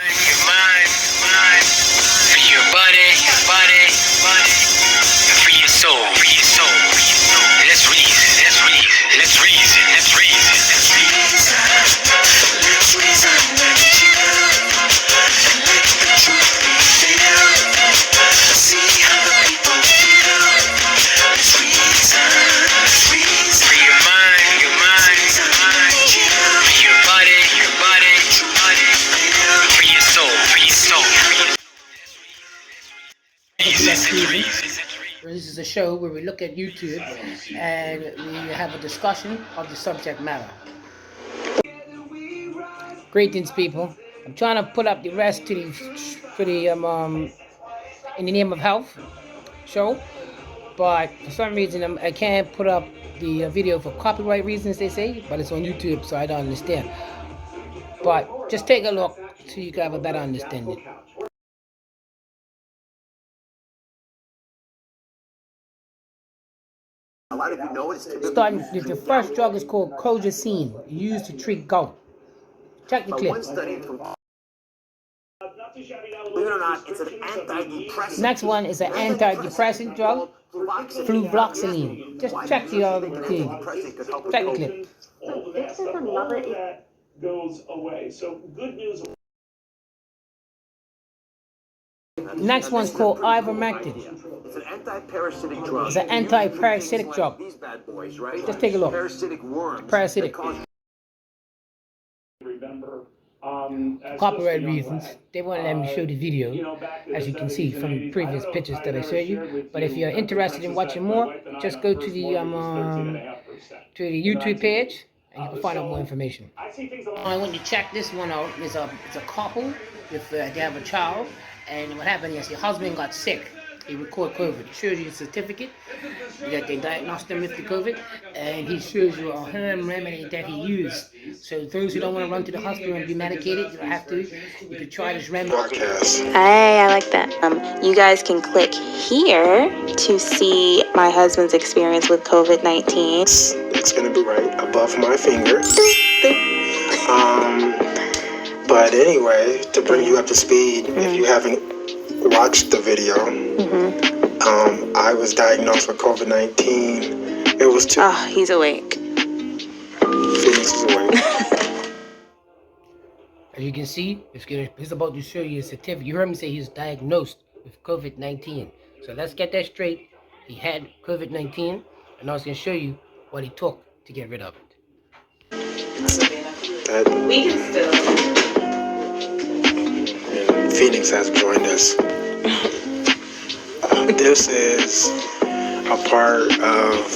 Your mind, for your body, and for your soul, Let's reason, let's reason. See how the people feel. Let's reason. For your mind, for your body, for your soul, This is a show where we look at YouTube and we have a discussion of the subject matter. Greetings, people. I'm trying to put up the rest to the In the Name of Health show, but for some reason I can't put up the video for copyright reasons, they say, but it's on YouTube, so I don't understand. But just take a look so you can have a better understanding. A lot of you know it's Starting with the first drug is called colchicine, used to treat gout. Check the clip. one study from, believe it or not, it's an antidepressant. Next one is an antidepressant drug, fluvoxamine. Just check the thing. Check the clip. So this is another that goes away. So good news. Next one's called ivermectin. It's an anti-parasitic drug. It's an anti-parasitic drug. These bad boys, right? Just take a look. Parasitic worms. Parasitic. Remember, Copyright reasons, they won't let me show the video, as you can see from the previous pictures that I showed you. But if you're interested in watching more, just go to the YouTube page and you can find out more information. I want you to check this one out. It's a couple with they have a child, and what happened is your husband got sick. He recorded COVID. It shows you a certificate that they diagnosed him with the COVID, and he shows you a home remedy that he used. So those who don't want to run to the hospital and be medicated, you don't have to. You could try this remedy. Hey, I like that. You guys can click here to see my husband's experience with COVID-19. It's gonna be right above my finger. But anyway, to bring you up to speed, if you haven't watched the video, I was diagnosed with COVID-19. It was Oh, he's awake. Phoenix is awake. As you can see, he's about to show you a certificate. You heard me say he was diagnosed with COVID-19. So let's get that straight. He had COVID-19, and I was going to show you what he took to get rid of it. We can still. Phoenix has joined us. This is a part of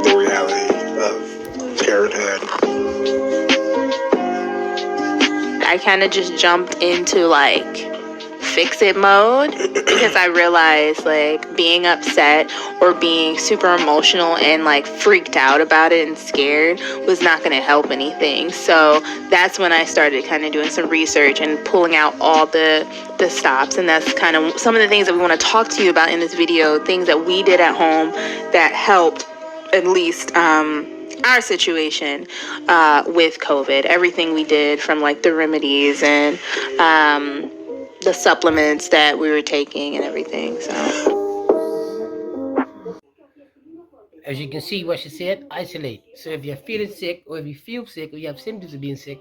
the reality of parenthood. I kind of just jumped into like fix it mode because I realized like being upset or being super emotional and like freaked out about it and scared was not going to help anything. So that's when I started kind of doing some research and pulling out all the stops, and that's kind of some of the things that we want to talk to you about in this video, things that we did at home that helped at least our situation with COVID. Everything we did, from like the remedies and the supplements that we were taking and everything. So as you can see what she said, isolate. So if you're feeling sick, or if you feel sick, or you have symptoms of being sick,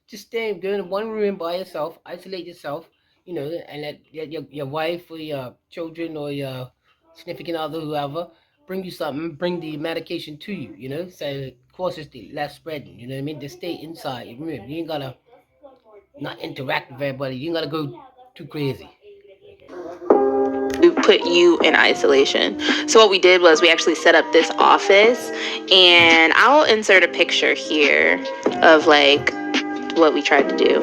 just go in one room by yourself, isolate yourself, and let your wife or your children or your significant other, whoever, bring you something, bring the medication to you, so it causes the less spreading, you know what I mean? Just stay inside your room. You ain't gotta not interact with everybody. You ain't gotta go too crazy. we put you in isolation. So what we did was we actually set up this office, and I'll insert a picture here of like what we tried to do.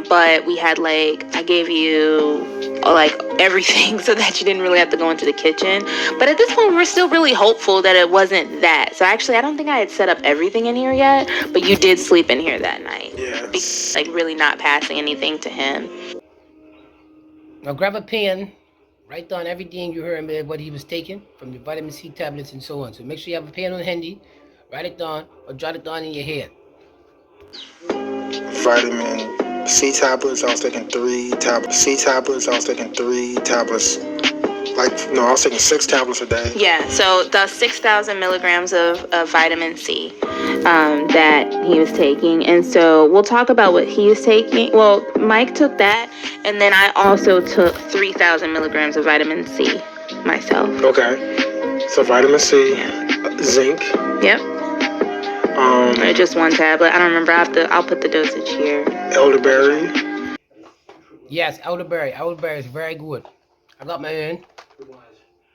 But we had like, I gave you like everything so that you didn't really have to go into the kitchen. But at this point, we're still really hopeful that it wasn't that. So actually, I don't think I had set up everything in here yet, but you did sleep in here that night. Yes. Like really not passing anything to him. Now grab a pen, write down everything you heard what he was taking from the vitamin C tablets and so on. So make sure you have a pen on handy, write it down, or jot it down in your head. Vitamin C tablets. I was taking 3 tablets. C tablets. I was taking 3 tablets. I was taking 6 tablets a day. Yeah, so the 6,000 milligrams of vitamin C that he was taking. And so we'll talk about what he was taking. Well, Mike took that, and then I also took 3,000 milligrams of vitamin C myself. Okay. So vitamin C, zinc. Yep. Just 1 tablet. I don't remember. I'll put the dosage here. Elderberry. Yes, elderberry. Elderberry is very good. I got my own.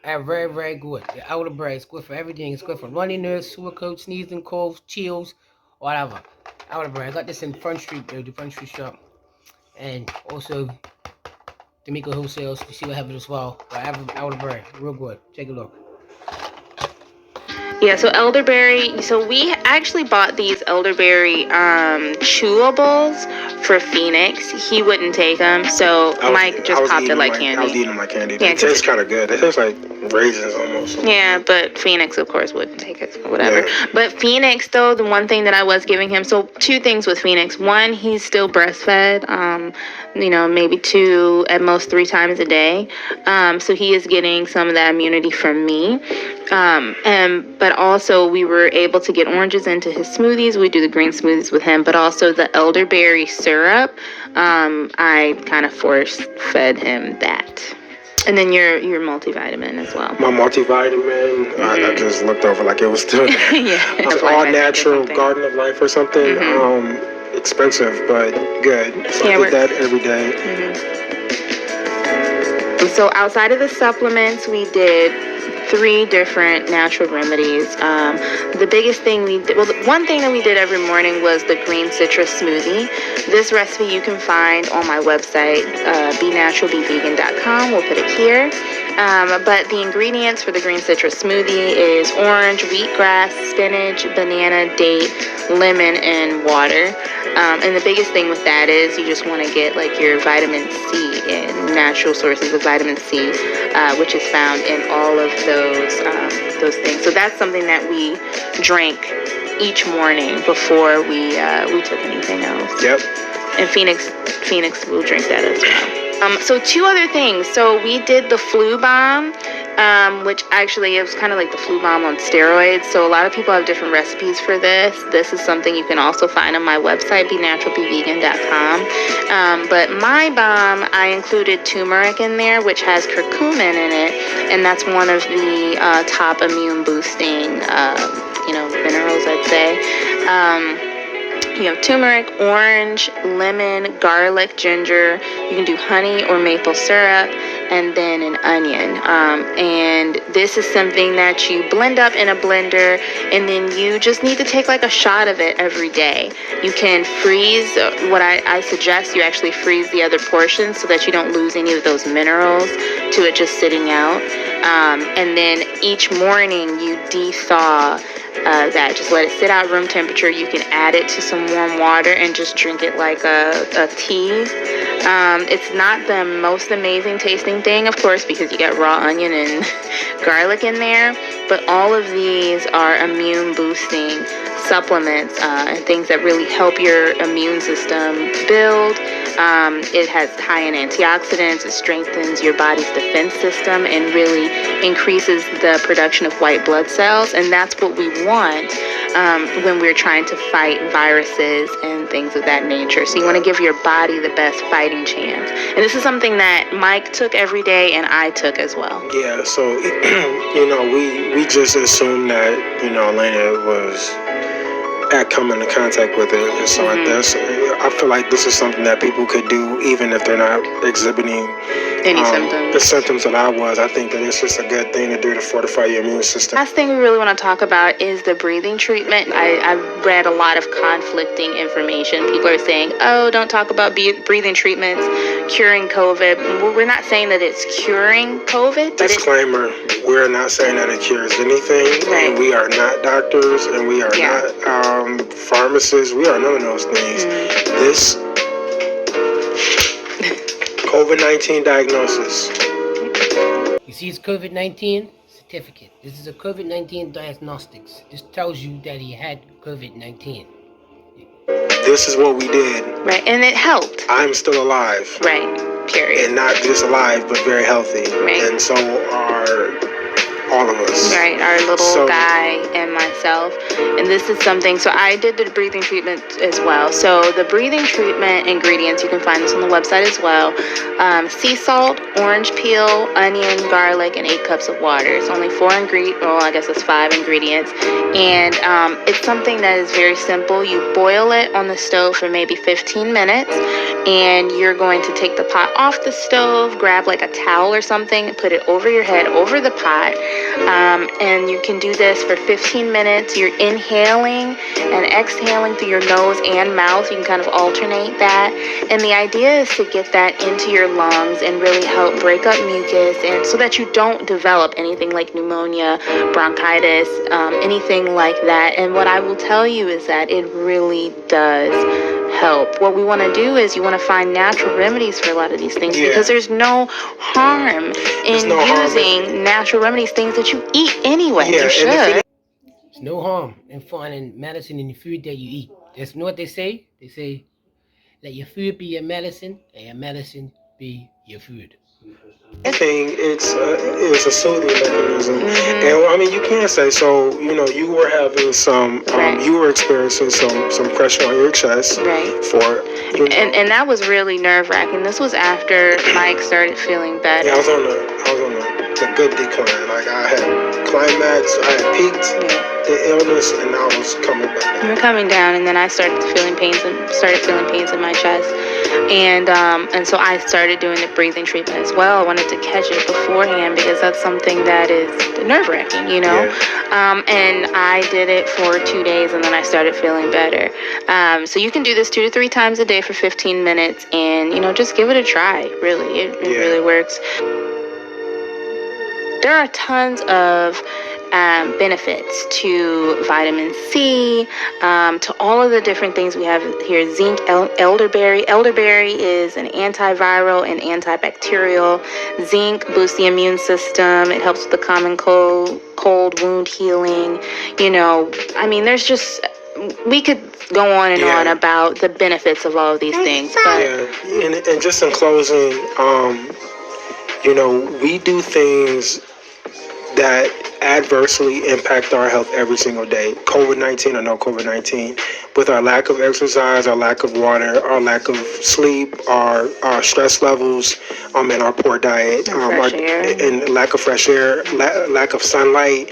And very, very good. The elderberry is good for everything. It's good for runny nose, sore coat, sneezing, colds, chills, whatever. Elderberry. I got this in Front Street, the Front Street shop. And also, D'Amico Wholesale. You see what happens as well. But I have elderberry. Real good. Take a look. Yeah, so elderberry, so we actually bought these elderberry chewables for Phoenix. He wouldn't take them, so Mike just popped it like candy. I was eating my candy. Yeah, it tastes kind of good. It tastes like raisins almost. Yeah, but Phoenix, of course, wouldn't take it, whatever. Yeah. But Phoenix, though, the one thing that I was giving him, so 2 things with Phoenix. 1, he's still breastfed, maybe 2, at most 3 times a day. So he is getting some of that immunity from me. But also we were able to get oranges into his smoothies. We do the green smoothies with him, but also the elderberry syrup. I kind of force fed him that. And then your multivitamin as well. My multivitamin, I just looked over like it was still Yeah, it's all natural, Garden of Life or something. Expensive, but good. So I did that every day. So outside of the supplements, we did 3 different natural remedies. The biggest thing the one thing that we did every morning was the green citrus smoothie. This recipe you can find on my website, benaturalbevegan.com. We'll put it here. But the ingredients for the green citrus smoothie is orange, wheatgrass, spinach, banana, date, lemon, and water. And the biggest thing with that is you just want to get like your vitamin C and natural sources of vitamin C, which is found in all of those things. So that's something that we drank each morning before we took anything else. Yep. And Phoenix will drink that as well. So 2 other things. So we did the flu bomb, which actually is kind of like the flu bomb on steroids. So a lot of people have different recipes for this. This is something you can also find on my website, benaturalbevegan.com. But my bomb, I included turmeric in there, which has curcumin in it, and that's one of the top immune boosting, minerals, I'd say. You have turmeric, orange, lemon, garlic, ginger. You can do honey or maple syrup, and then an onion. And this is something that you blend up in a blender, and then you just need to take like a shot of it every day. You can freeze. What I suggest you actually freeze the other portions so that you don't lose any of those minerals to it just sitting out. And then each morning you de-thaw that. Just let it sit out room temperature. You can add it to some warm water and just drink it like a tea. It's not the most amazing tasting thing, of course, because you got raw onion and garlic in there, but all of these are immune boosting supplements and things that really help your immune system build. It has high in antioxidants. It strengthens your body's defense system and really increases the production of white blood cells. And that's what we want when we're trying to fight viruses and things of that nature. So you want to give your body the best fighting chance. And this is something that Mike took every day and I took as well. Yeah, so, we just assumed that, Elena was come into contact with it. And so I feel like this is something that people could do even if they're not exhibiting any symptoms. The symptoms that I was. I think that it's just a good thing to do to fortify your immune system. Last thing we really want to talk about is the breathing treatment. I've read a lot of conflicting information. People are saying, oh, don't talk about breathing treatments curing COVID. Well, we're not saying that it's curing COVID. But disclaimer, we're not saying that it cures anything. Right. And we are not doctors, and we are not pharmacists. We are none of those things. This COVID-19 diagnosis. You see his COVID-19 certificate. This is a COVID-19 diagnostics. This tells you that he had COVID-19. this is what we did. Right, and it helped. I'm still alive. Right, period. And not just alive, but very healthy. Right. And so are all of us. Right, our little guy and myself. And this is something, so I did the breathing treatment as well. So the breathing treatment ingredients, you can find this on the website as well. Sea salt, orange peel, onion, garlic, and 8 cups of water. It's only 4 ingredients, well, I guess it's 5 ingredients. And it's something that is very simple. You boil it on the stove for maybe 15 minutes. And you're going to take the pot off the stove, grab like a towel or something, and put it over your head, over the pot. And you can do this for 15 minutes. You're inhaling and exhaling through your nose and mouth. You can kind of alternate that. And the idea is to get that into your lungs and really help break up mucus, and so that you don't develop anything like pneumonia, bronchitis, anything like that. And what I will tell you is that it really does help. What we want to do is you want to find natural remedies for a lot of these things, because there's no harm in using natural remedies, things that you eat anyway. You should. There's no harm in finding medicine in the food that you eat. That's what they say. They say, let your food be your medicine, and your medicine be your food. It's a soothing mechanism. And I mean, you can say, so, you know, you were having some, you were experiencing some pressure on your chest. Right. For, you know, and that was really nerve-wracking. This was after Mike started feeling better. Yeah, I was on the good decline. Like, I had climax, I had peaked the illness, and I was coming back down. You were coming down, and then I started feeling pains in my chest. And so I started doing the breathing treatment as well. I wanted to catch it beforehand, because that's something that is nerve-wracking, you know. And I did it for 2 days, and then I started feeling better. So you can do this 2 to 3 times a day for 15 minutes, and, you know, just give it a try. Really, it really works. There are tons of benefits to vitamin C, to all of the different things we have here. Zinc, elderberry. Elderberry is an antiviral and antibacterial. Zinc boosts the immune system. It helps with the common cold wound healing. You know, I mean, there's just, we could go on and on about the benefits of all of these things. But and just in closing, you know, we do things that adversely impact our health every single day, COVID-19 or no COVID-19, with our lack of exercise, our lack of water, our lack of sleep, our stress levels, and our poor diet, and lack of fresh air, lack of sunlight,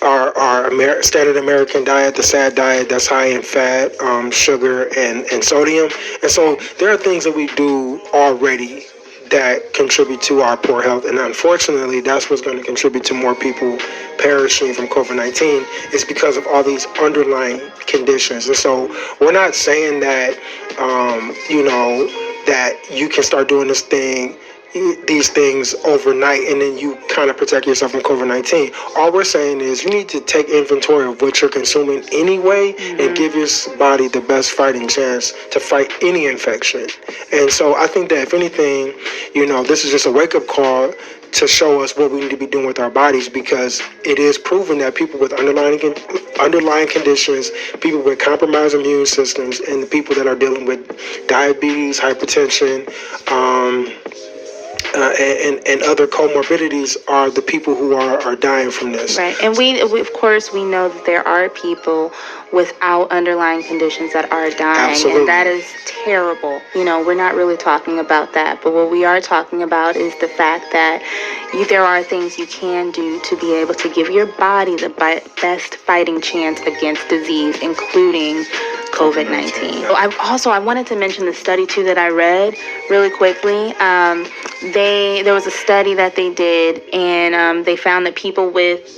our standard American diet, the SAD diet, that's high in fat, sugar, and sodium. And so there are things that we do already that contribute to our poor health, and unfortunately that's what's going to contribute to more people perishing from COVID-19, is because of all these underlying conditions. And so we're not saying that you know, that you can start doing these things overnight and then you kind of protect yourself from COVID-19. All we're saying is you need to take inventory of what you're consuming anyway, and give your body the best fighting chance to fight any infection. And so I think that if anything, you know, this is just a wake-up call to show us what we need to be doing with our bodies, because it is proven that people with underlying conditions, people with compromised immune systems, and the people that are dealing with diabetes, hypertension, and other comorbidities are the people who are dying from this. Right, and we of course we know that there are people without underlying conditions that are dying. Absolutely. And that is terrible. You know, we're not really talking about that, but what we are talking about is the fact that there are things you can do to be able to give your body the best fighting chance against disease, including COVID-19. I wanted to mention the study too that I read really quickly. There was a study that they did, and they found that people with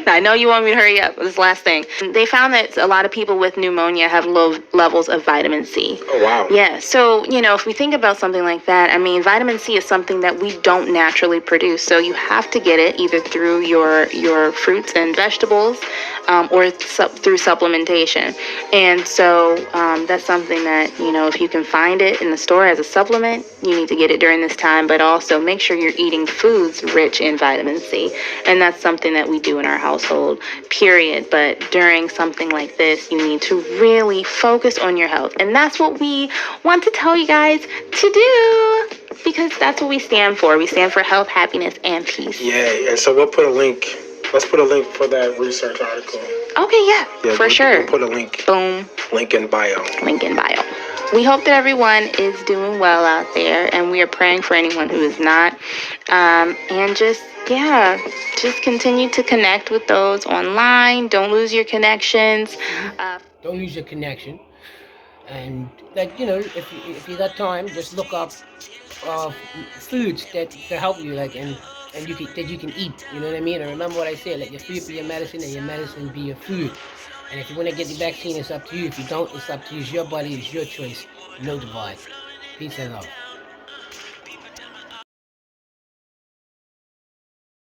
I know you want me to hurry up, this last thing. They found that a lot of people with pneumonia have low levels of vitamin C. Oh, wow. Yeah, so, you know, if we think about something like that, I mean, vitamin C is something that we don't naturally produce, so you have to get it either through your fruits and vegetables, or through supplementation. And so So that's something that, if you can find it in the store as a supplement, you need to get it during this time. But also make sure you're eating foods rich in vitamin C. And that's something that we do in our household, period. But during something like this, you need to really focus on your health. And that's what we want to tell you guys to do, because that's what we stand for. We stand for health, happiness, and peace. Yeah, and so we'll put a link. Let's put a link for that research article. Okay, yeah, for sure. We'll put a link. Boom. Link in bio. Link in bio. We hope that everyone is doing well out there, and we are praying for anyone who is not. And just continue to connect with those online. Don't lose your connections. Don't lose your connection. And if you got time, just look up foods that help you, and you can eat. You know what I mean? And remember what I said: let your food be your medicine, and your medicine be your food. And if you want to get the vaccine, it's up to you. If you don't, it's up to you. It's your body, it's your choice. No divide. Peace and love.